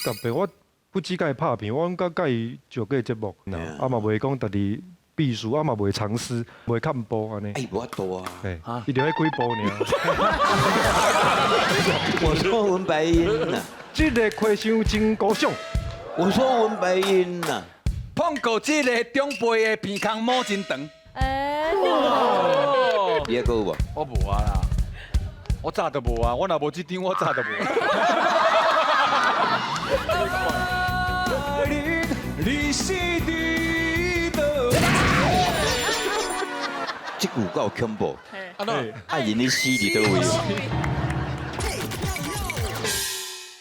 特别我不只甲伊拍片，我甲伊做过节目，啊嘛袂讲家己秘书，啊嘛袂藏私，袂看播安尼。哎，无多啊。哎，伊就爱开播尔。我说文白英呐，这个开箱真高尚。我说文白英呐，碰过这个长辈的鼻孔摸真长。哎，你还有无？我无啊啦，我早都无啊，我若无这张，我早都无。你是伫倒？这句够恐怖。啊喏，爱人的死伫倒位？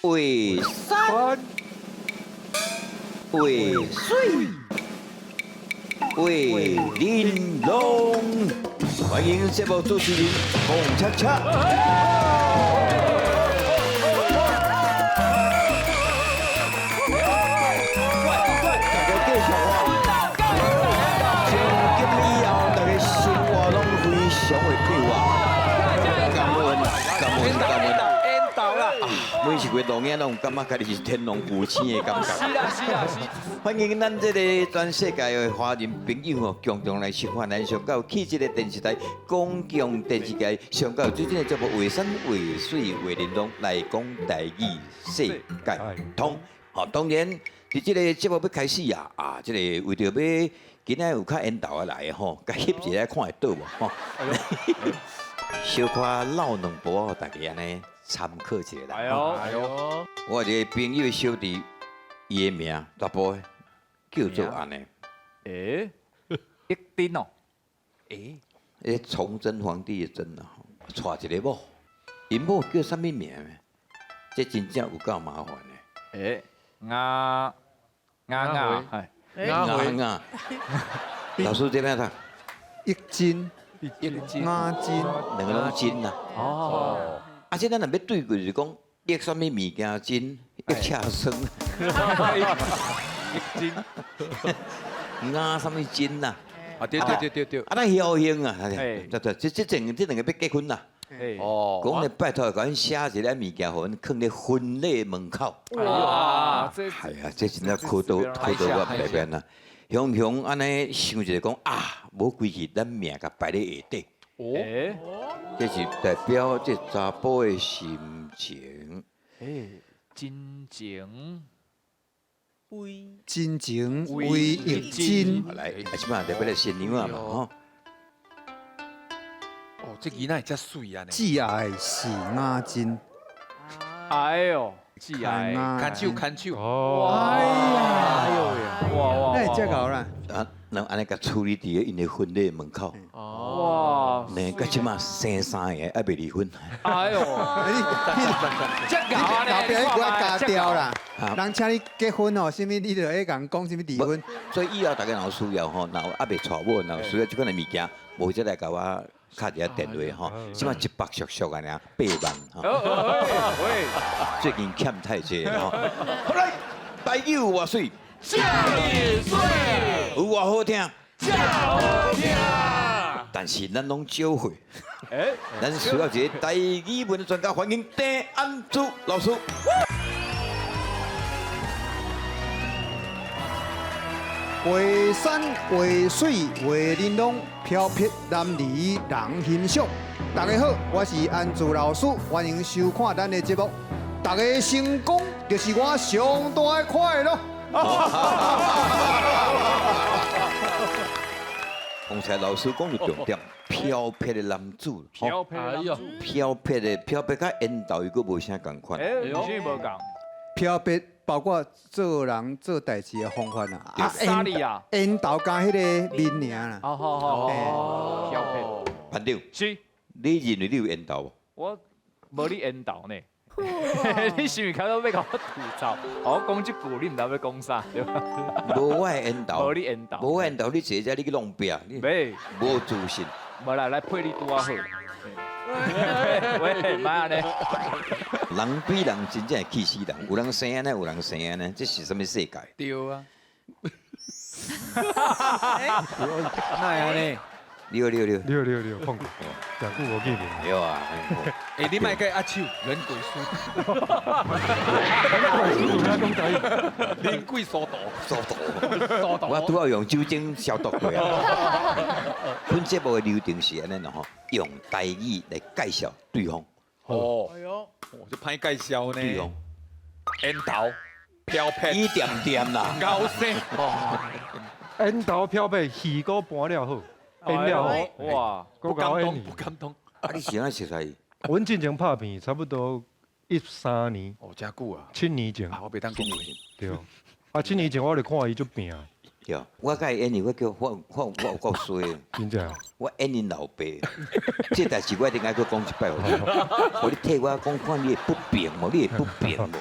为山，为水，为玲珑。欢迎节目主持人洪恰恰。每一回录影，拢感觉家己是天龙父亲的感觉。是啦是啦是。欢迎咱这个全世界的华人朋友哦，共同来收看咱上到去这个电视台公共电视台上到最近的节目《画山画水画玲珑》来讲台语世界通。好，当然伫这个节目要开始啊，这个为着要今仔有较缘投来的吼，甲翕一下看会到无吼？小可唠两步，互大家安尼参考一下啦。哎呦，我一个朋友小弟，伊的名大波叫做安尼。诶，一丁哦，诶，迄崇祯皇帝的朕啊，娶一个某，因某叫啥物名？这真正有够麻烦的。诶，雅，系。雅，老师这边看，易经、一斤。雅经，两个拢真啦。哦。啊，这咱若要对过就是讲，益啥物物件真，益车生。一斤。雅啥物真啦？啊，对。啊，咱孝兴啊，嘿这两个要结婚啦。哦。讲咧，拜托，甲阮写一个物件，互阮放咧婚礼门口。哇，这系啊，这真正考到我白边啦。雄雄安尼想一下讲啊，无规矩，咱命甲摆咧下底。诶，这是代表这查甫的心情。诶，真情真情为易经。来，啊，即摆代表咧新娘啊嘛吼。哦，这囡仔遮水啊呢。挚爱是雅经。哎呦，挚爱，看看手。哦。哎呀，哇，那遮搞啦。啊，咱安尼甲处理伫因的婚礼门口。哇，呢，甲即摆生三个还未离婚。哎呦，这搞啊后壁迄个加掉啦。啊人请你结婚哦，什么你就爱讲什么离婚。所以以后大家若需要吼，若有还未娶某，若有需要即款的物件，无再来甲我敲一下电话吼，即摆100俗俗安尼8万吼。喂，最近欠太济吼。好来，台语有偌水，叫你水，有偌好听，叫好听。但是咱拢少会。哎，咱需要一个台语文的专家，欢迎戴安祖老师。画山画水画玲珑，飘撇男儿人欣赏。大家好，我是安祖老师，欢迎收看咱的节目。大家成功就是我上大的快乐。刚才老师讲的重点，飘撇的男子，飘飘，哎呦，飘撇甲缘投伊个无啥共款。哎，有些无讲。飘撇包括做人做代志的方法啦，沙利啊，缘投加迄个面尔啦。好，飘飘。班长，是，你认为你有缘投无？我无你引导呢。你是毋是开始要甲我吐槽？我讲即句，你毋知要讲啥，对吧？无我的缘投，无你引导，无我缘投，你坐遮你去弄壁，你袂，无自信。无来配你拄啊好。喂，莫安尼。人比人真正会气死人，有人生安尼，有人生安尼，这是什么世界？对啊。那样呢？六，碰过，讲过我记名。对啊。哎，你莫跟阿秋人鬼书。台语。啉贵苏毒，速度。苏毒。我拄好用酒精消毒过啊。本节目的流程是安尼咯吼，用台语来介绍对方，哦，哎呦，我就歹介绍对方呢。烟头、飘撇、一点点啦。高声，烟头漂白，鱼骨搬了好，腌了好。哇，我不感动，搞你不。感动。啊，你是安熟悉？阮之前拍片差不多13年、哦，真久啊！ 7年前，啊，我袂当讲话。对。啊，7年前我就看伊足拼，对，我甲伊演你，我叫我有够衰的，真正。我演因老爸。这代志我一定爱去讲一摆，互你替我讲看你会不平无？你会不平无？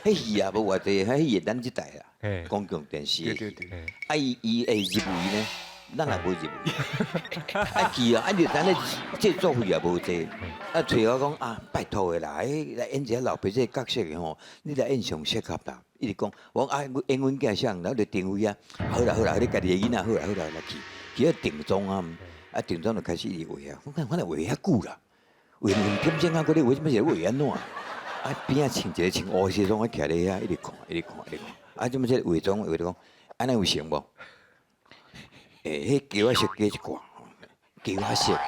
迄戏啊无偌济，迄戏咱即代啦，嘿，公共电视的戏。对对对，嘿啊伊会入围呢，咱也无入围。啊戏啊，你咱咧制作费也无济。啊，找我讲啊，拜托的啦，来演一下老爸这个角色的吼，你来演上适合啦。伊直讲，我讲啊，演阮囝啥，然后就定位啊，好啦好啦，你家己的囡仔好啦好啦来去，去到定妆啊，啊定妆就开始伊画啊，我看反正画遐久啦，画2点钟啊，嗰啲画什么是画安怎？啊边仔穿一个穿乌西装，我徛咧遐一直看一直看一直看，啊怎么这化妆就讲，安尼有成无？迄叫我色加一挂，叫我色，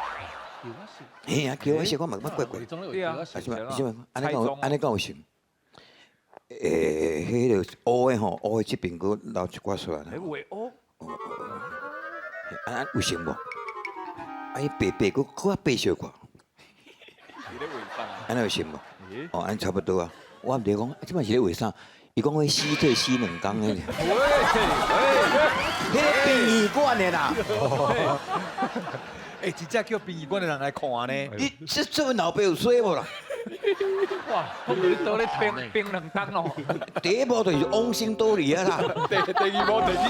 嘿啊叫我色，我嘛怪怪。对啊，啊，什么？是什么？安尼讲，安尼讲有想。迄个乌的吼，乌的这边佫留一寡出来啦。喂哦，啊，有想无？啊，伊白白佫较白小寡，安尼有想无？哦，安差不多啊。我毋知讲，即摆是咧画啥？伊讲迄死退死2工迄个，迄个殡仪馆的啦。哎，真正叫殡仪馆的人来看呢。你这位老爸有衰无啦？哇，你都咧冰2档咯。第一幕就是汪星多里啊啦。第二幕就去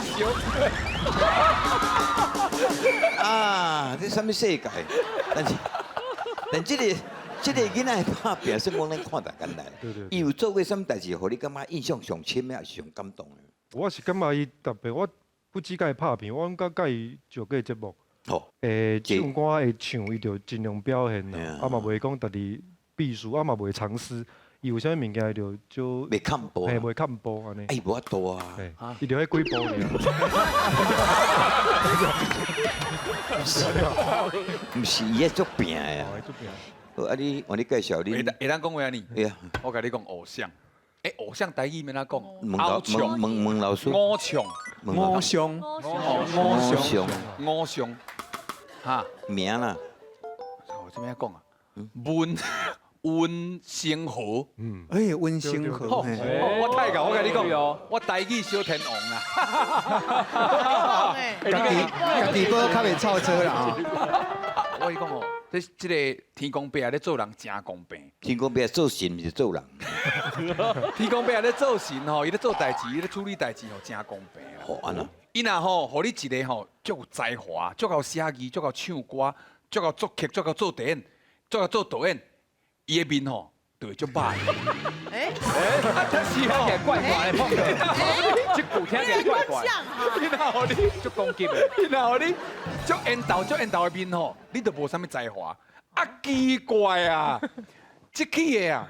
烧。啊，这什么世界？但这个囡仔拍拼，算讲咱看得简单。对对对伊有做过什么代志，互你感觉印象上深的，还是上感动的？我是感觉伊特别，我不只甲伊拍片，我甲伊做过节目。哦，唱歌会唱，伊就尽量表现啦。啊嘛袂讲家己避暑，啊嘛袂藏私。伊有啥物件伊就就袂看播，嘿袂看播安尼。哎，无法度啊。嘿，伊就迄几部尔。毋是伊迄做拼的啊。哦，伊做拼。好，啊你介绍你。会当讲话啊你？对啊，我甲你讲偶像。哎，偶像台语免哪讲？问老师。偶像，偶像，偶像偶像，哈，名啦，我这边讲啊，温星河。嗯，哎，温馨哦和，嘿我太搞，我跟你对哦讲，我台语小天王啦。家己无较袂臭车啦啊！我跟你讲哦，这个天公伯啊，咧做人真公平。天公伯做神，毋是做人。天公伯啊，咧做神吼，伊咧做代志，伊咧处理代志吼，真公平啊。好安那，伊若吼，互你一个吼，足有才华，足够写字，足够唱歌，足够作曲，足够做电影，足够做导演，伊的面吼就会足歹。啊，真是听起来吼，怪怪的，碰到，这股听起来怪怪，伊若互你，就攻击的。伊若互你足缘投的面吼，你都无啥物才华。啊，奇怪啊，即起的啊。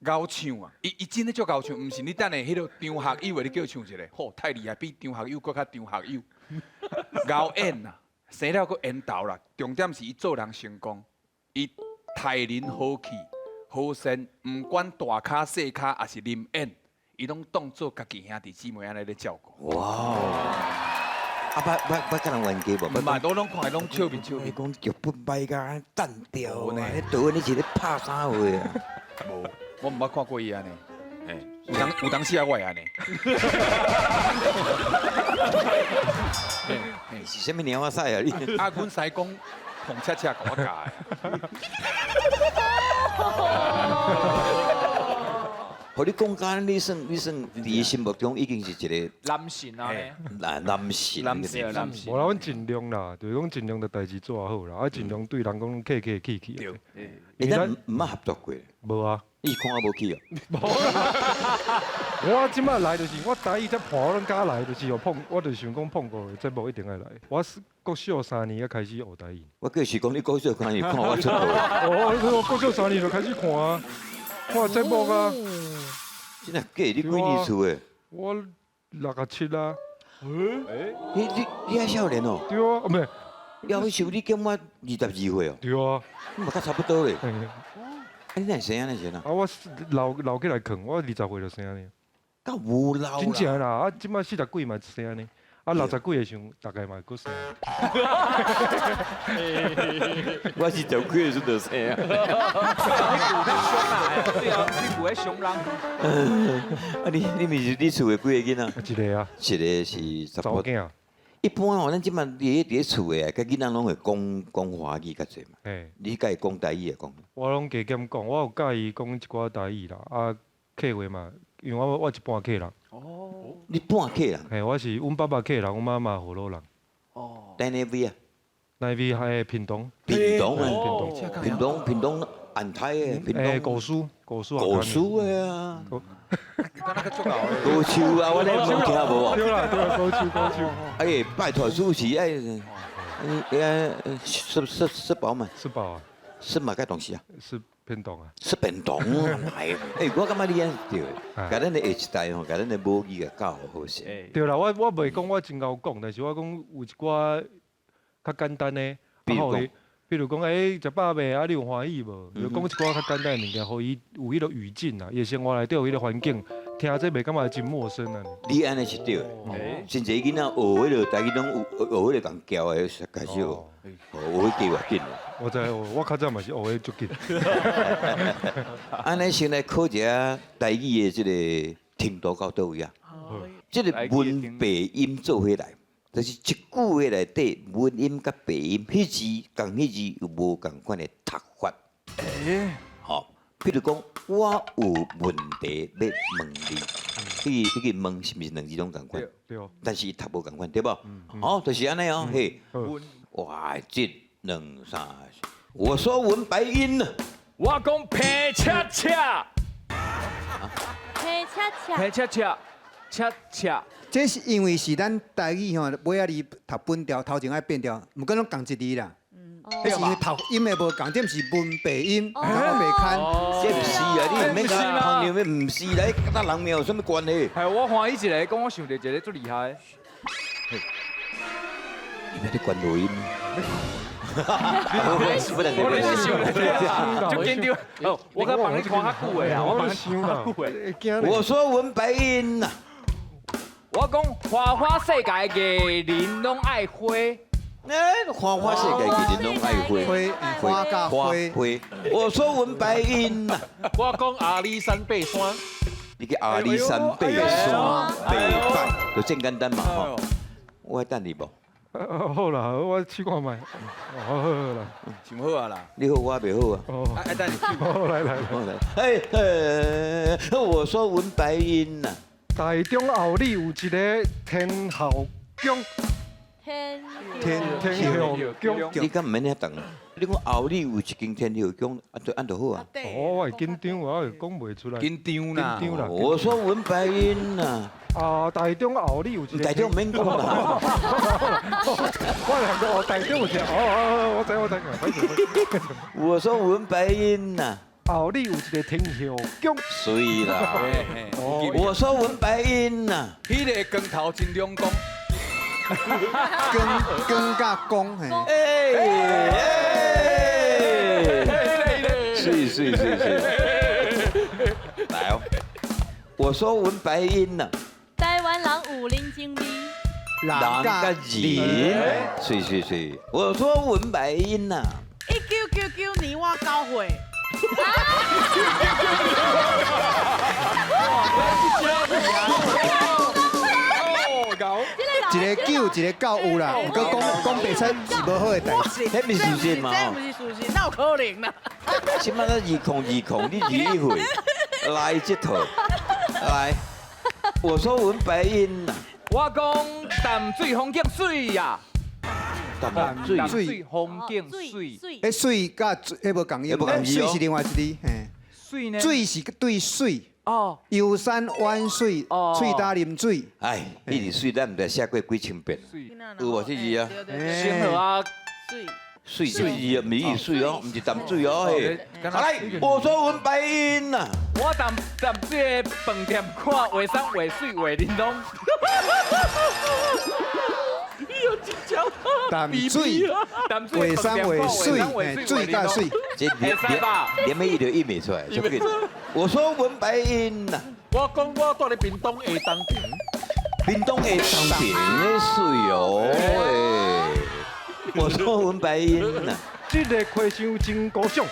敖唱啊，伊真诶足敖唱，毋是你等下迄个张学友的你叫伊唱一个，吼太厉害，比张学友搁较张学友。敖演啊，生了搁缘投啦，重点是伊做人成功，伊待人好气、好生，毋管大咖细咖，还是临演，伊拢当做家己兄弟姊妹安尼咧照顾。哇哦！啊，捌甲人冤家无？毋嘛，都拢看拢笑面笑面。你讲剧本歹甲单调呢呢？迄导演你是咧拍啥话啊？无，我毋捌看过伊安尼。诶，有当时啊，我会安尼。是啥物鸟仔赛啊？你啊，阮师公碰恰恰甲我教的。互你讲干，你算伫伊心目中已经是一个男神啊，男神。男神男神无啦，阮尽量啦，就是讲尽量的代志做好啦，啊尽量对人讲客气气的。诶，咱毋捌合作过，无啊，你看我无去哦。我即摆来就是我台语才伴我拢加来，就是有碰，我就想讲碰过的节目一定爱来。我是国小3年才开始学台语。我过是讲你国小看伊看我出道，哦，我国小3年就开始看啊，看节目啊。真系假？你几年厝的？我67啊，你还少年哦，对啊，唔系，要去收你减我22岁哦，对啊，你嘛较差不多咧。嘿你哪会生啊？那时啊？啊，我老起来啃，我20岁就生安尼，够无老真正啦。啦，啊，即摆40几嘛生安尼，啊60几的时候大概嘛佫生，我是19岁的时候就生啊。对啊，你不会凶人。啊，你咪是你厝的几个囡仔？一个啊，一个是查某囝，一般哦，咱即摆伫厝的啊，甲囡仔拢会讲华语较济嘛。嘿，你甲伊讲台语会讲？我拢加减讲，我有教伊讲一寡台语啦，啊，客话嘛，因为我一半客人，你半客人，嘿，我是阮爸爸客人，阮妈妈河洛人，在那边啊，那边还屏东，屏东啊，屏东安泰的，屏诶，东古书古书的啊，刚那个做搞的。古树啊，我咧冇听无啊。对啦，古书，哎，拜托主持吃饱嘛，是吧？吃嘛个东西啊，是屏东啊，吃便当啊，哎，我感觉你安对的，哎甲咱的下一代吼，甲咱的母语给教好些。哎，对啦，我袂讲我真够讲，但是我讲有一寡较简单的，比如讲比如讲，食饱未？啊，你有欢喜无？就讲一寡较简单的物件，互伊有迄个语境啊，伊生活内底有迄个环境，听这袂感觉真陌生啊。你安尼是对的，真侪囡仔学迄个台语拢有学迄个讲教的，开始学，学迄个紧。我知，我较早嘛是学的足紧。安尼先来考一下台语的这个程度到倒位啊？这个文白音做伙来，就是一句话内底文音甲白音，迄字共迄字有无共款的读法。好，比如讲，我有问题要问你，迄个问是毋是两字拢共款？对，但是伊读无共款，对无？哦，就是安尼哦，嘿，好哇，这两三，我说文白音呢。我讲皮恰恰，嘿，恰恰，皮恰恰，恰恰。这是因为是咱台语吼，尾仔字读本调，头前爱变调，毋过拢共一字啦。这是因为读音的无共，这毋是文白音，读啊袂堪。这不是啊，你免甲朋友们唔是来，甲人命有什么关系？系我欢喜一个，讲我想到一个最厉害的。你别在关录音。不能我咧想不能。就紧张。哦，我甲帮你看较久的啊，我帮你看较久的。惊我说文白音呐，我讲花花世界艺人拢爱花，花世界艺人拢爱花，花甲花，我说文白音呐，我讲阿里山爬山，你去阿里山爬山爬板，就真简单嘛吼。我等你无，好啦，我试看觅。好啦，想好啊啦，你好我袂好啊。哦，爱等你去。好来。好来，我说文白音呐，台中后里有一个天后宫，天天天后宫。你敢唔免遐等？你讲后里有一间天后宫，按就好啊。哦，我会紧张，我会讲袂出来。紧张啦，紧张啦我说文白音呐，啊，台中后里有一个。大家唔免讲啦。我两个台中有一个，我知。我说文白音呐，后里有一个天后宫。水啦。哦，我说文白音呐，迄个光头真亮光，光甲光嘿。水，来哦。我说文白音呐，台湾人有啉精味，人甲人，水。我说文白音呐， 1999年我9岁，一个九，一个九有啦，不过讲白出是无好的代志。迄不是事实嘛吼这不。是事实，哪有可能啦？即摆咱2020，你21岁，来这套，来。我说文白音呐，我讲淡水风景水呀，淡淡水水风景水，迄水甲迄无共音，水是另外一字，嘿。水呢？水是对水，哦，游山玩水，水搭啉水。哎，你是水，咱毋知写过几千遍，水有无这字啊？先好啊，水水水米意水哦，唔是淡水哦嘿。好来，我说文白音呐，我淡水的饭店看画山画水画玲珑，淡水，淡水画山画水，水甲水，这连没一条印没出来，就不给。我说文白音呐，我讲我住咧屏东下当亭，屏东的当平的水哦嘿。我说文白音呐，这个花香真高尚。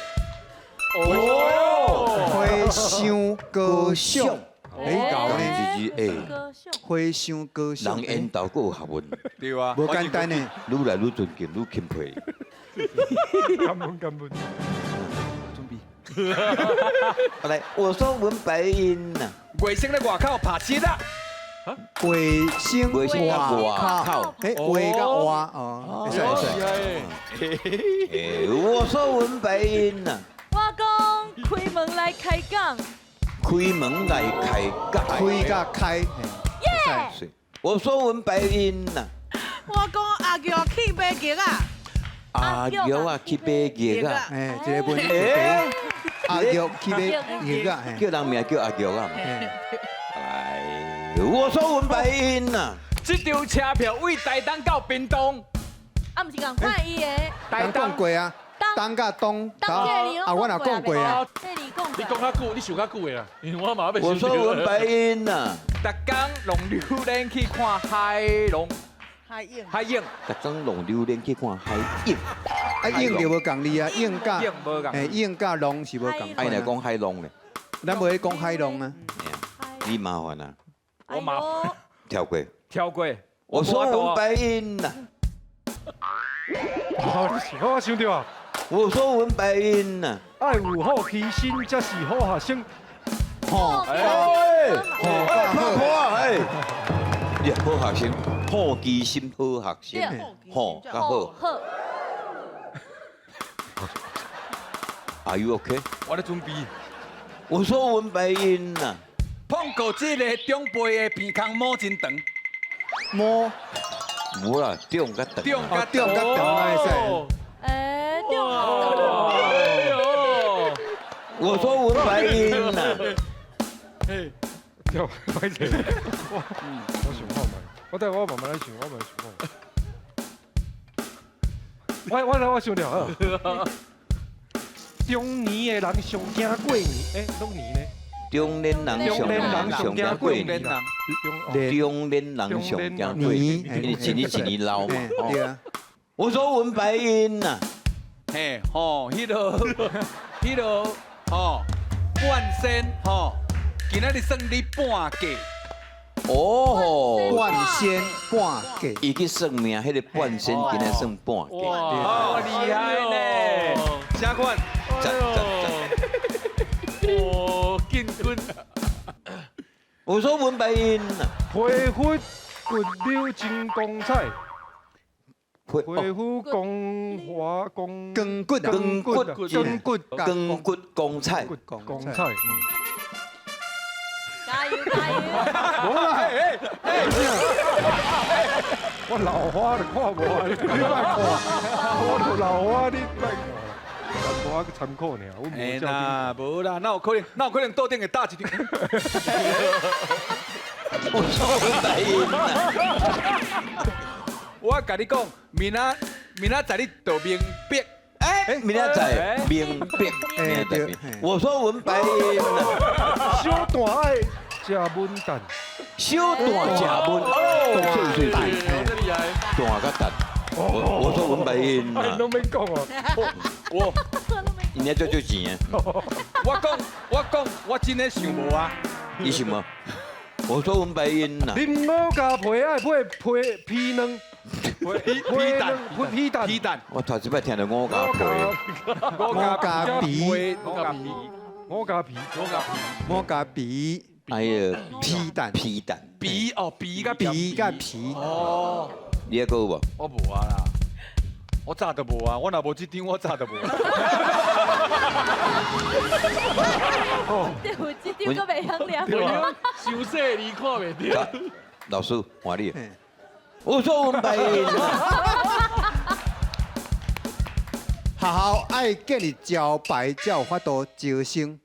花香高尚，哎，搞呢？就是哎，歌秀，花香高尚人，缘投够有学问，对啊，无简单呢。愈来愈尊敬，愈钦佩。感恩感恩。好来，我说文白音呐，卫生咧外口拍七啊，卫生卫生甲外靠，口。哎，卫甲外哦，会使会使。哎，我说文白音呐，我讲开门来开讲，开门来开讲。开甲开，耶！是，我说文白音呐，我讲阿叫去买鸡啊，阿玉啊去买鸡啊，哎，一个文哎，阿玉去买鱼啊，叫人名叫阿玉啊。哎，哎，我说文白音呐，这张车票为台东到屏东，啊，毋是共看伊的，咱讲过啊，东甲东，当这里啊，我若讲过啊，这里讲你讲较久，你想较久的啦，因为我嘛要我说文白音呐，逐工弄榴莲去看海龙海影，海影，逐种弄榴莲去看海影，啊，应就无共你啊，应甲，影无共。哎，应甲龙是无共爱来款啊。讲海龙咧，咱无咧讲海龙啊，你麻烦啊，我麻烦跳过。跳过。我说文白音呐，我想到啊，我说文白音呐，爱有好奇心才是好学生。吼，哎，吼甲好，好哎，你好学生，好奇心好学生，好较好。好， Are you okay？我咧准备。我说文白音呐，碰过这个长辈的鼻孔摸真长，摸，无啦，中甲长。中哦，中甲长啊会使。哎，对哎呦，我说文白音呐，对，歹势。我想看卖，我慢慢来想，我慢慢想看。我想了啊。中年的人上惊过年，拢年呢？中年人上惊过年，中年人上惊过年，因为一年一年老嘛。对啊，我说文白音呐，嘿，吼，迄个，吼，半仙，吼，今仔日算你半价，哦，半仙半价，伊去算命，迄个半仙今日算半价，哦，厉害呢！啥款？赞。哦，进军，我说文白音呐，皮肤骨溜真光彩，皮哦肤光滑光光骨啊，光骨光骨光骨光彩，光彩。加油加油！无啦，我老花就看无啊，你莫看，我老花你莫看，我个参考呢，我哎无照啦，无啦，哪有可能倒顶会打一张？我说文白音呐，我甲你讲，明仔载你到明白。哎，明仔载明白，明仔载明。我说文白音呐，小大爱食文蛋，小段食文，哦，对，这厉害，大甲蛋。我说文白音呐哎，，拢免讲哦，人家就钱啊，我讲，我真的想无啊。你想吗？我说文白音呐，恁五加皮爱配皮卵，皮蛋，皮蛋，我头一摆听到五加皮，五加皮，五加皮，五加皮，哎呀，皮蛋，皮蛋，皮哦，皮甲皮，皮甲皮，哦，你还有无？我无啊啦，我早都无啊，我若无这张，我早都无。对，有这张都袂晓念。对啊，伤细你看袂到。老师，换你嘿。我说文白音呐，学校爱建立招牌，才有法度招生。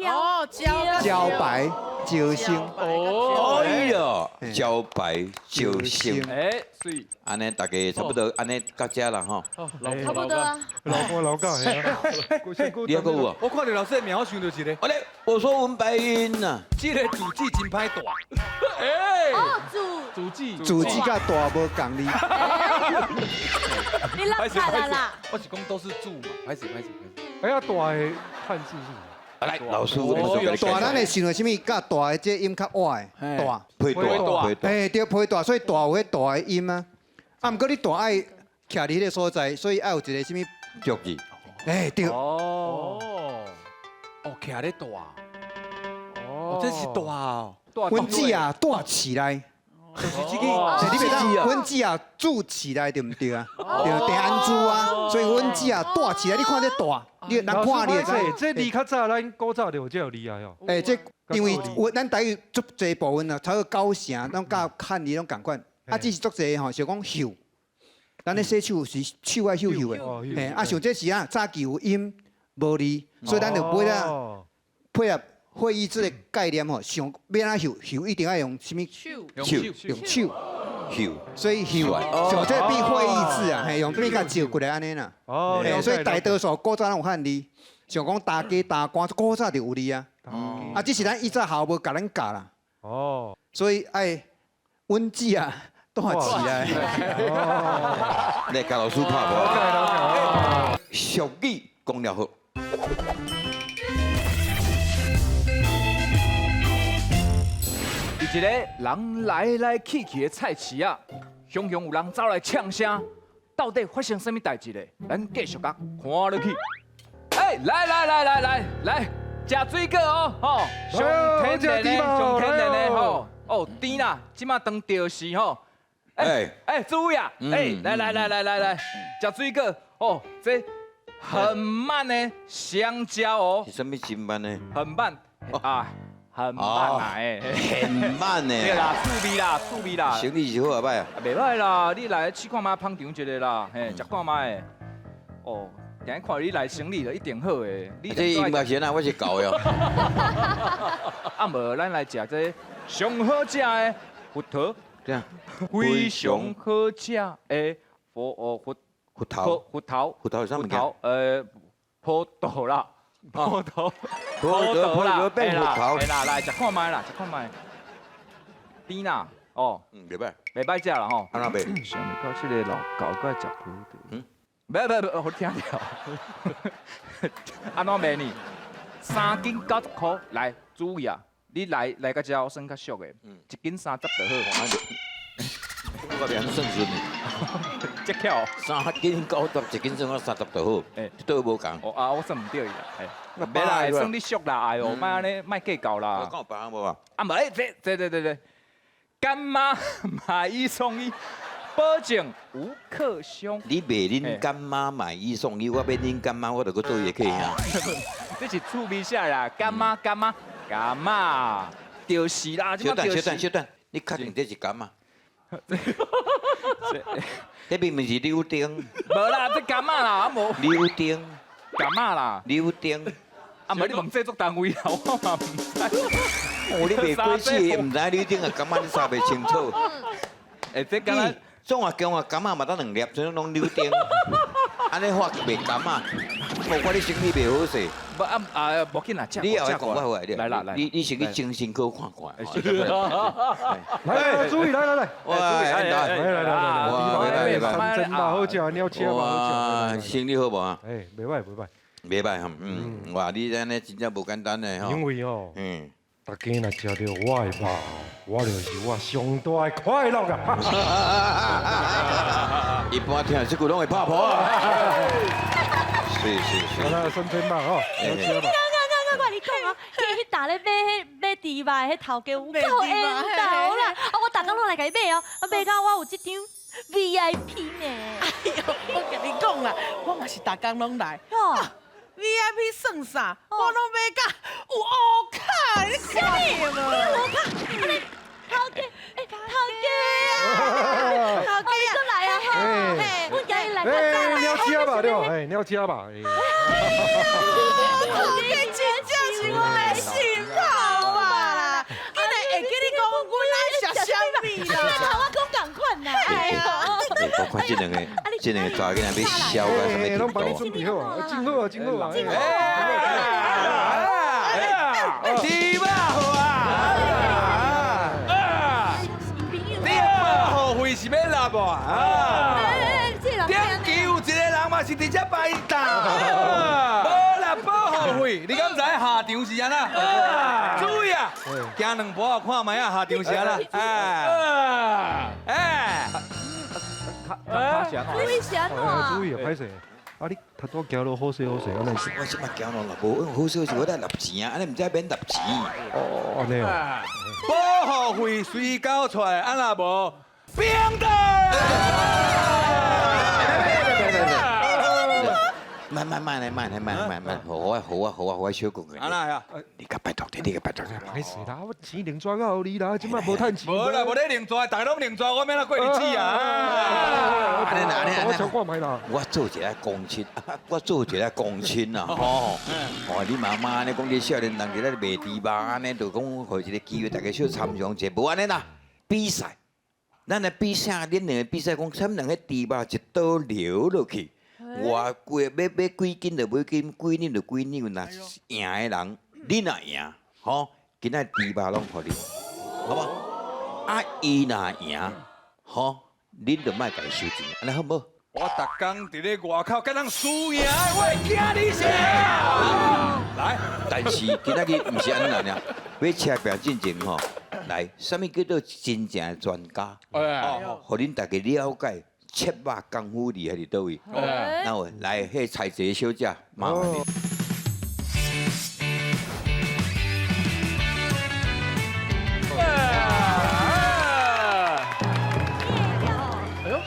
哦，招牌招生，哦，哎哟，招牌招生，哎，所以安尼大家差不多安尼到这啦吼。差不多啊。老教嘿啊，你还佫有啊？我看到老师的描，想到一个，我咧，我说文白云呐，这个主旨真歹大。哎，哦，主计主旨甲大无共哩。你浪惨了啦！我是讲都是主嘛，歹势。哎呀，大的汉字是什么？来，老师，我们大咱会想到什么？甲大的这音较歪的大。配大，配大，哎，对，配大，所以大有迄大的音啊。啊，毋过你大爱徛伫迄个所在，所以爱有一个什么？足字，哎，对。哦，哦，徛咧大，哦，这是大哦，阮姊啊，大起来。就是这个。你袂当，阮姊啊，住起来对毋对啊？对，平安住啊，所以阮姊啊，大起来，你看这大，你人看你会知。这离较早，咱古早就有这有厉害哦。哎，这因为咱台语足侪部分啊，超过9成，拢甲汉字拢共款。啊，只是足侪吼，是讲秀。咱咧洗手是手爱秀秀的，嘿，啊，像这是啊，早期有音无字，所以咱就买啊配合会议这个概念吼，上要安秀秀一定要用什么？用手。秀，所以秀像这比会议制啊，嘿，用咩甲照过来安尼啦。哦，嘿，所以大多数古早拢有汉字，像讲大家大官古早就有字啊。啊，只是咱以前校无甲咱教啦。哦，所以爱温字啊，大起来。来甲老师拍破。俗语讲了好。一个人来去的菜市啊，雄雄有人走来呛声，到底发生什么代志咧？咱继续甲看落去。哎，来，食水果哦，吼，上天然的，上天然的吼，哦，甜啦，即马当钓是吼。注意啊！来，食水果哦，这很慢的香蕉哦，是什么真慢呢？很慢啊。很慢啊，很慢呢。对啦，趣味啦。生意是好啊歹啊？袂歹啦，你来试看卖捧场一个啦，嘿，食看卖。哦，今日看你来生意就一定好诶。这音乐先啊，我是搞的哦。啊无，咱来食这上好食的芋头，这样。非常好食的芋头是啥物件？葡萄啦。葡萄啦，变芋头。哎啦，来食看卖啦，食看卖。甜啦，哦，袂歹，袂歹食啦吼。安那袂？想袂到这个老高个食葡萄。袂，我听着。安怎卖呢？3斤90块，来注意啊！你来个只算较俗的，一斤30就好。我别算准呢。这巧，3斤90，一斤算我30就好。都无共。哦啊，我算唔对伊啦。袂啦，算你俗啦，哎呦，莫安尼，莫计较啦。我讲有别人无啊？啊，无，对，干妈买一送一，保证无克伤。你卖恁干妈买一送一，我要恁干妈，我就去做伊客兄。这是趣味下啦，干妈，就是啦，小段，你确定这是干妈？这明明是柳丁。无啦，这干妈啦，啊无。柳丁。干妈啦。柳丁。啊，无你问制作单位啦，我嘛唔知。哦，你卖过次唔知柳丁啊，干妈你查袂清楚。这干嘛？总话讲啊，干妈嘛得2粒，所以拢柳丁。安尼发卖干妈，无怪你生意袂好势。无紧啦，你后来讲我好来，来，你先去精神科看看。来，注意，来，哇，来，山珍嘛好食，鸟车嘛好食。生意好无啊？哎，袂歹。袂歹哈，哇，你安尼真正无简单的吼。因为哦，大家若食到我的肉，我就是我上大的快乐啊！一般听这句拢会拍婆啊。是。那山珍嘛吼，鸟车嘛。我你讲啊，去打咧买猪肉，迄头家有够缘投啦！啊，我逐工拢来甲伊买哦，买到我有一张 VIP 呢。哎呦，我跟你讲啦，我嘛是逐工拢来。VIP 算啥？我拢买甲有乌卡，你看嘛？乌卡，头家，头家啊！头家来啊！嘿，我今日来较早。鸟车嘛对，鸟要加吧。头家真正是我的心头啊！今日会跟你讲，我来食啥物你啦？跟我讲赶快呐！哎呦，我看这两个查囡仔要笑到什么拢帮你程度？准备好啊，真好啊，真好啊。猪肉好啊！你的保护费是要拿无啊？这人点球有一个人嘛是直接摆打，无啦保护费，你敢知下场是安怎？注意啊，行两步啊，看卖啊下场是安怎？卡翔啊！危险注啊！意啊，歹势。啊，你头拄行路好势好势，安尼是。我即摆交咯，无好势是我来纳钱啊，安尼唔知免纳钱。哦，安尼哦。保护费随交出来，安那无平等。慢，好啊，小公安那呀？你甲拜托你甲拜托。歹势啦，我钱零抓到你啦，即摆无趁钱。无啦，无咧零抓，大家拢零抓，我免来过日子啊！我超看歹啦。我做一个公亲，我做一个公亲啊，吼！哦，你妈妈呢讲你少年人伫咧卖猪肉安尼，就讲互一个机会，大家小参详者，无安尼啦。比赛，咱来比赛，恁两个比赛讲，咱两个猪肉一刀流落去，偌贵要几斤就买斤，几两就几两，若赢的人，你若赢，吼，今仔猪肉拢互你，好无？啊，伊若赢，吼，恁就莫家收钱，安尼好无？我逐工伫咧外口甲人输赢，我会惊你啥？来，但是今仔日毋是安尼啦，要车票进前吼，来，什么叫做真正的专家？互恁大家了解切肉功夫厉害伫倒位。然后来，迄菜姐小姐，麻烦你。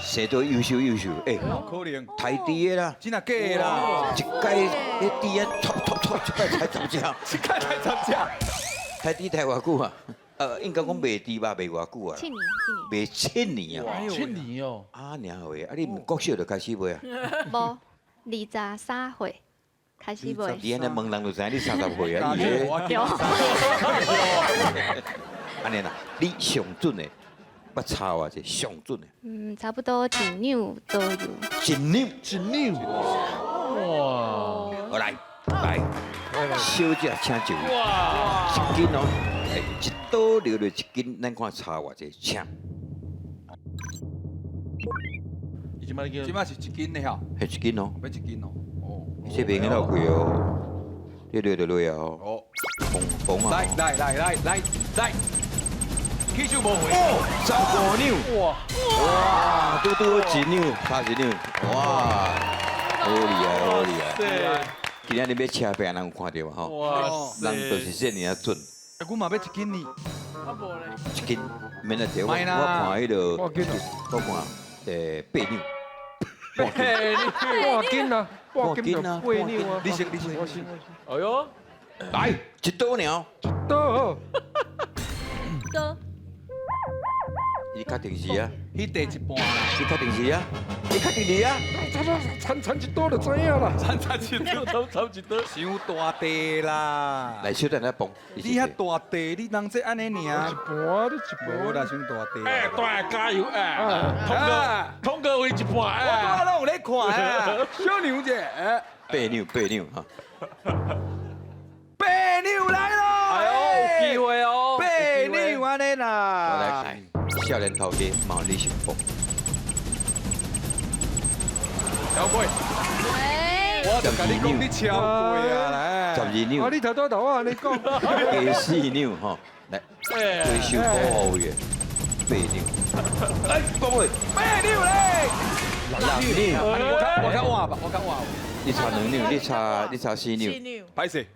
谁都优秀，哎，可能台低的啦，真啊假的啦？一届迄低啊，突，一摆才参加，一届才参加，台低台偌久啊？应该讲卖猪肉卖偌久啊？卖7年啊！去你哦，啊，尔好诶，啊，你国小就开始卖啊？无23岁开始卖，你安尼问人就知影你30岁啊？伊对个安尼啦，你上准诶，捌查偌者上准诶，差不多1两都有。一两。哇，好来，小姐请就位，一斤哦，一刀流就一斤，咱看查偌者请，已经买即摆是一斤的吼，迄一斤哦，要一斤哦。哦，这边很老贵哦，这落就落啊哦，哦，崩啊！来，起手无回。哦，35两，哇，拄1两，差1两，哇，好厉害！今仔日要车票，人有看到嘛吼？哇人就是这尔准，我嘛要一斤呢。我无咧，一斤免得着。我卖啦看迄个，半斤啊，我看8两，半斤啊，半斤就8两啊。你先，我先。哎呦，来一刀鸟，得好，哥，你确定是啊？迄第一半啦，你确定是啊？你确定是啊？掺一刀就知影啦。参一刀，参一刀，伤大地啦。来，小等下崩。你遐大地，你人这安尼尔，一半你一无啦，伤大地。哎，大加油哎，通哥为一半我哎，拢有咧看啊，小牛者。 8两哈。 8两来咯！哎呦，有机会哦8两安尼啦。来，少年头家毛你幸福。超过，我就甲你讲，你超过啊！来， 12啊，两，你头拄我安尼讲，加4两吼，来，追收保护费8两。哎，各位8两嘞！ 6两，我较晚吧，我较晚。你差2两，你差4两。歹势。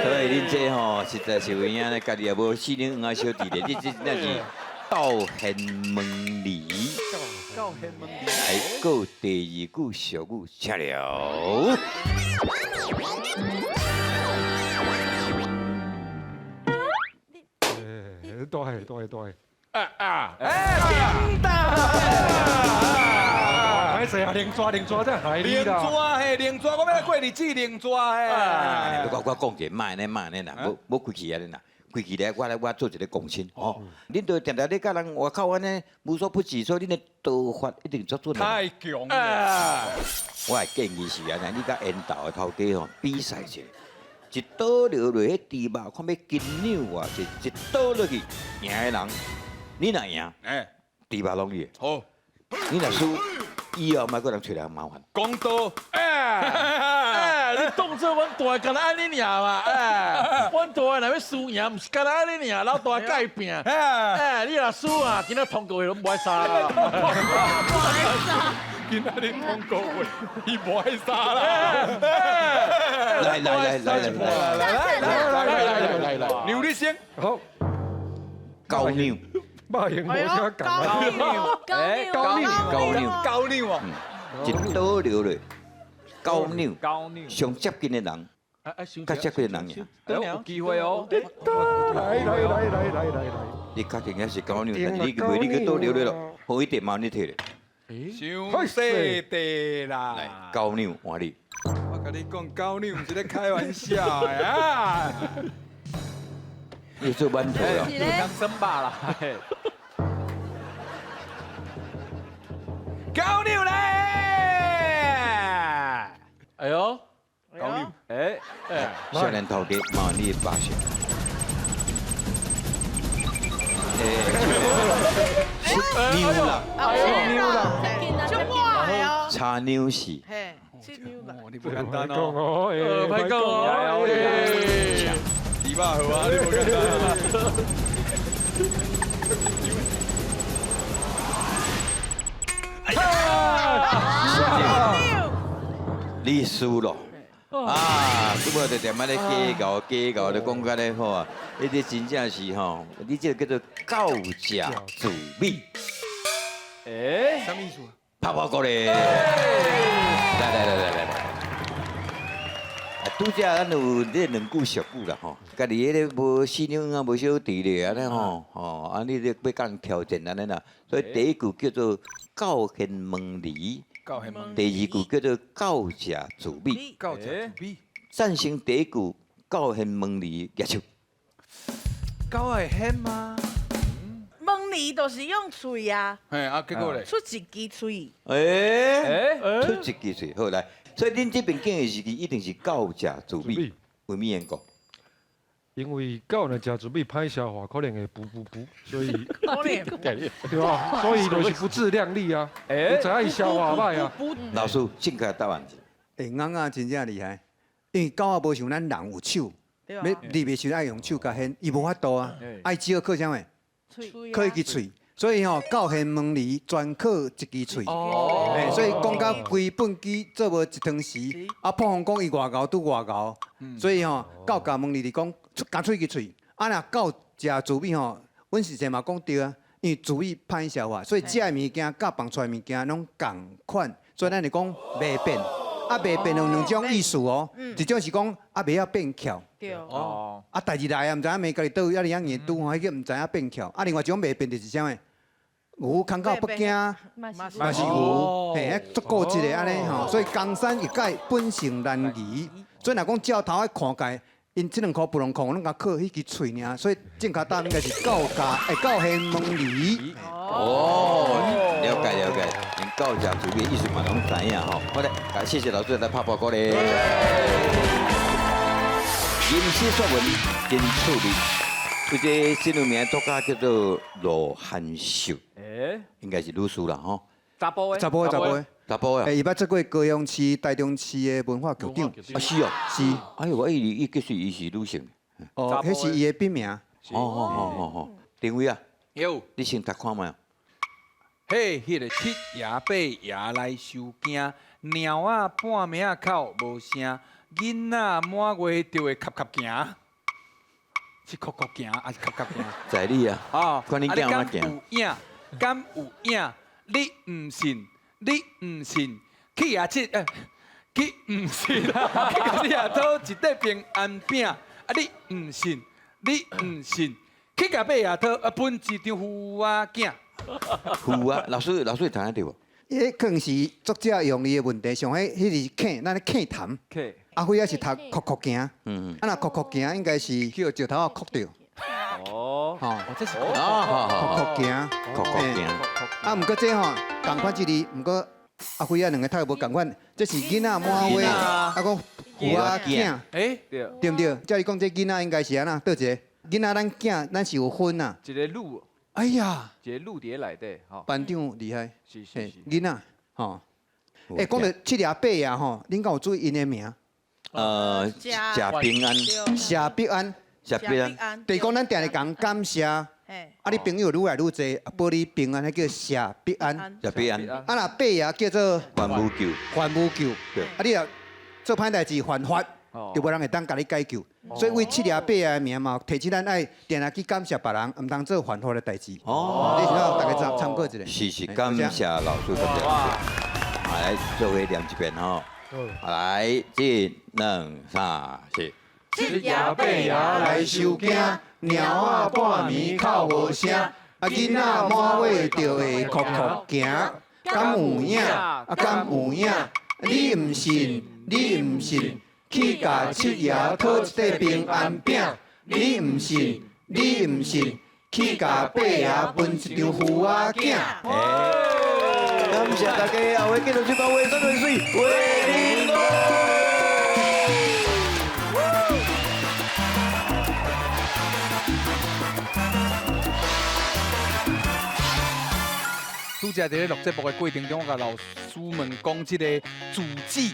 所以恁这吼实在是有影咧，家己也无4两小弟咧，你这那是道贤门里。来，过第2句小句，吃了。大叮当。歹势啊，连抓这害你连啦。抓嘿，连抓，我要来过日子连抓嘿。我讲者，慢呢啦，无开气啊啦，开气咧，我做一个公亲哦。恁都定定咧甲人外口安尼无所不至，所以恁的刀法一定做准。太强了。我的建议是安尼，你甲缘投的头家吼比赛者，一刀落落迄猪肉，看要筋扭啊，一刀落去，赢的人，你若赢，哎，猪肉拢你的；好，你若输，以后莫个人找人麻烦。公道。你动作阮大干那安尼尔嘛？阮大若要输赢，毋是干那安尼尔，老大改变。你若输啊，今仔通告会拢无爱杀啦。今仔日通告会，伊无爱杀啦。来，牛你先，好，高扭，马英无啥讲啊。高牛啊！一刀落落，高扭，高牛，上接近的人，较接近的人赢。有机会哦。来，你确定也是高扭，但是你为你去倒流了咯，好一点嘛你摕咧。伤细地啦。来，高扭换你。我跟你讲，高牛毋是咧开玩笑的啊！你做馒头啊？有当生吧啦。高牛嘞！哎呦，高牛，哎，少年头家嘛，你的把戏。牛啦，就坏哦，差牛戏。嘿，去牛啦。你不简单讲哦。哦，歹讲哦。猪肉好啊，你不简单啊。你输了。啊，拄无就点仔咧假搞咧讲甲咧好啊！你这真正是吼，你这个叫做高价自美。哎，什么意思啊？拍拍鼓咧！来！啊，拄则咱有这两句俗语啦吼，家己迄个无犀牛啊，无小弟咧安尼吼，啊你咧要甲人挑战安尼啦。所以第一句叫做高贤问离，高贤问第二句叫做高价自美。高价自比，赞成第一句高贤问离举手。高会显吗？问你都是用嘴啊，嘿啊，结果咧，出一支嘴。出一支嘴，好来。所以恁这边建议是一定是高价自美，为咩缘故？因为狗呢食准备歹消化，可能会补，所以可怜。对吧？所以就是不自量力啊。你知影伊消化歹啊？老师正确答案。啱仔真正厉害，因为狗仔无像咱人有手，对要入的时候爱用手甲牵，伊无法度啊，爱只好靠啥物？靠一支喙。所以吼，高贤问离专靠一支喙。所以讲到规本机做无一汤匙，啊，破风讲伊外高拄外高，所以吼，狗甲问离是讲加出一支喙。啊，若狗食自美吼，阮是前嘛讲对啊，因为自美歹消化，所以食的物件甲放出来的物件拢共款，所以咱就讲袂变。啊，袂变有两种意思哦，一种是讲啊袂晓变巧。对。哦，啊，代志来啊，毋知影每家己倒位，啊，你样硬拄吼，迄个毋知影变巧。啊，另外一种袂变就是啥物？牛空口不惊，嘛是牛，嘿，足固执的安尼吼。所以江山易改，本性难移。所以若讲鸟头爱看界，因这两箍不能看，拢甲靠迄支喙尔。所以正确答案应该是高贤问离。哦，了解。连高价自美意思嘛拢知影吼。好嘞，谢谢老师来拍拍鼓咧。吟诗作文真趣味。有一个新闻名作家叫做罗汉秀，应该是女士啦吼。查甫的，查甫啊。伊捌做过高雄市、台中市的文化局长。啊是哦，是。哎呦，我以为伊其实伊是女性。哦，迄是伊的笔名。哦。定位啊，有，你先读看卖。嘿，迄个七爷八爷来收惊，猫仔半暝啊哭无声，囡仔满月就会哭行。是哭行，还是哭行？在你啊，哦，看你敢行哪行？有影，敢有影？你唔信？去啊去唔信？去到夜头一块平安饼，啊你唔信？去甲马牙套分一张符啊囝。符啊，老师会弹得对无？迄可能是作者用伊的问题，上迄是坑，咱咧坑谈。 K 阿辉也是读酷酷行，嗯，啊若酷酷行应该是叫石头啊酷掉，哦，吼，这是啊，酷酷行。酷酷镜，啊，毋过这吼共款一字，毋过阿辉啊两个读无共款，这是囡仔满话，啊讲有啊囝，诶，对，对毋对？照你讲这囡仔应该是安那，倒一个囡仔咱囝咱是有分呐。一个路，哎呀，一个路伫内底，吼，班长厉害，嘿是是是，囡仔吼。诶，讲到七条八呀吼，恁敢有注意因的名？假平安，谢必安，假平安，就是讲咱定日讲感谢，啊嘿，你朋友愈来愈侪，保你平安，迄叫谢必安。假平安，啊，若八呀叫做还无救，还无救，对啊，你若做歹代志犯法，就无人会当甲你解救。所以为七条八呀的名嘛，提起咱爱定来去感谢别人，毋当做犯法的代志。哦，你需要大家参考一下。是，感谢老师，感谢老师。好，来做伙念一遍吼。好，来，一、二、三、四。七夜八夜来收惊，猫仔半暝哭无声，啊囡仔满尾就会哭哭行，敢有影？啊敢有影？你毋信？你毋信？去甲七爷讨一块平安饼，你毋信？你毋信？去甲八爷分一张符仔囝。感谢大家，后日继续去把卫生卫水，卫林路。拄则伫咧录节目的过程中，我甲老师们讲即个字迹，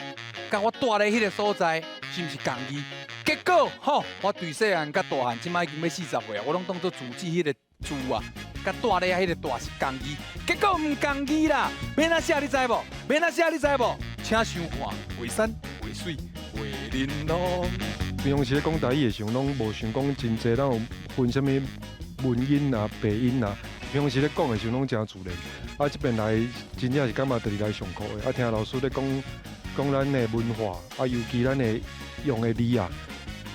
甲我住咧迄个所在是毋是共义？结果吼，我对细汉甲大汉，即摆已经要40岁啊，我拢当做字迹迄个字啊，甲住咧迄个大是共义，结果毋共义啦，要哪写你知无？要哪写你知无？请想看，画山、画水、画玲珑。平常时咧讲台语的时候，拢无想讲真济，咱有分什么文音啊、白音啊。平常时咧讲的时候，拢真自然。啊，这边来真正是感觉就是来上课的。啊，听老师咧讲咱的文化，啊，尤其咱的用的字啊，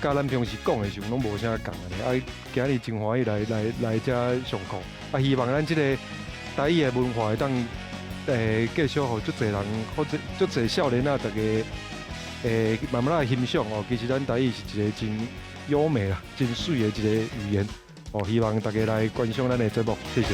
甲咱平时讲的时候拢无啥共的。啊，今日真欢喜来遮上课。啊，希望咱这个台语的文化会当继续互足侪人或者足侪少年啊，大家慢慢来欣赏哦。其实咱台语是一个真优美啦、真水的一个语言哦。希望大家来观赏咱的节目，谢谢。